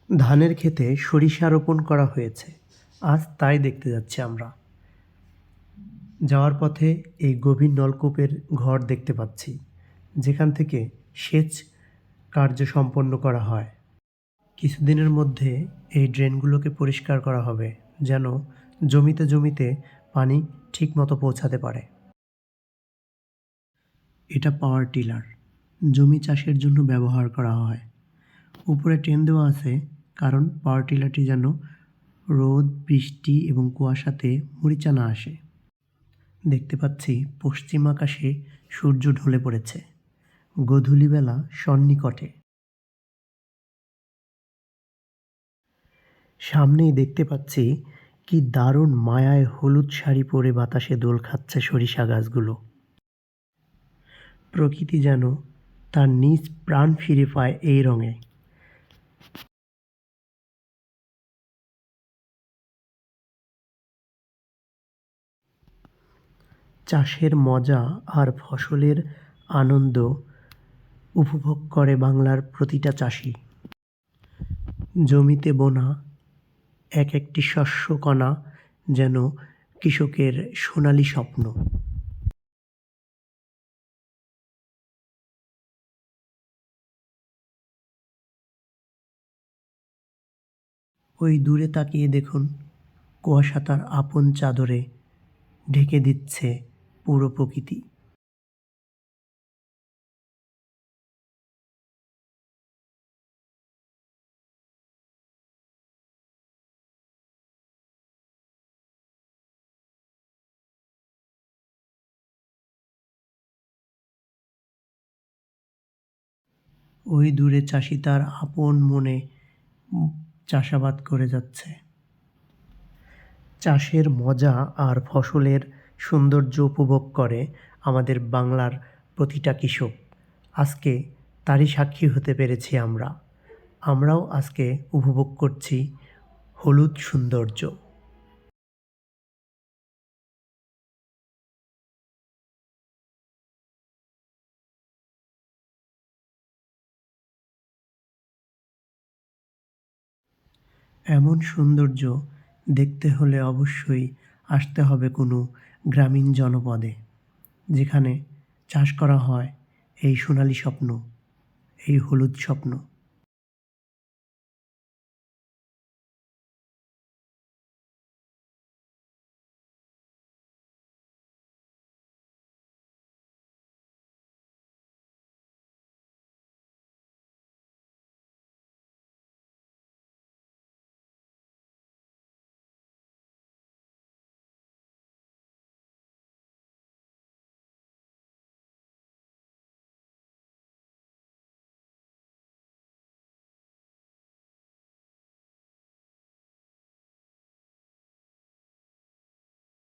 ধানের ক্ষেতে সরিষা রোপণ করা হয়েছে। আজ তাই দেখতে যাচ্ছি আমরা। যাওয়ার পথে এই গভীর নলকূপের ঘর দেখতে পাচ্ছি, যেখান থেকে সেচ কার্য সম্পন্ন করা হয়। কিছুদিনের মধ্যে এই ড্রেনগুলোকে পরিষ্কার করা হবে, যেন জমিতে জমিতে পানি ঠিকমতো পৌঁছাতে পারে। এটা পাওয়ার টিলার, জমি চাষের জন্য ব্যবহার করা হয়। উপরে টেন দেওয়া আছে, কারণ পাওয়ার টিলারটি যেন রোদ, বৃষ্টি এবং কুয়াশাতে মরিচা না আসে। দেখতে পাচ্ছি পশ্চিম আকাশে সূর্য ঢলে পড়েছে, গোধূলিবেলা সন্নিকটে। সামনেই দেখতে পাচ্ছি কি দারুণ মায়ায় হলুদ শাড়ি পরে বাতাসে দোল খাচ্ছে সরিষা গাছগুলো। প্রকৃতি যেন তার নিজ প্রাণ ফিরে পায় এই রঙে। চাষের মজা আর ফসলের আনন্দ উপভোগ করে বাংলার প্রতিটা চাষি। জমিতে বোনা এক একটি শস্যকণা যেন কৃষকের সোনালি স্বপ্ন। ওই দূরে তাকিয়ে দেখুন, কুয়াশা তার আপন চাদরে ঢেকে দিচ্ছে পুরো প্রকৃতি। ওই দূরে চাষি তার আপন মনে চাষাবাদ করে যাচ্ছে। চাষের মজা আর ফসলের সৌন্দর্য উপভোগ করে আমাদের বাংলার প্রতিটা কৃষক। আজকে তারই সাক্ষী হতে পেরেছি আমরা। আমরাও আজকে উপভোগ করছি হলুদ সৌন্দর্য। এমন সৌন্দর্য দেখতে হলে অবশ্যই আসতে হবে কোনো গ্রামীণ জনপদে, যেখানে চাষ করা হয় এই সোনালি স্বপ্ন, এই হলুদ স্বপ্ন।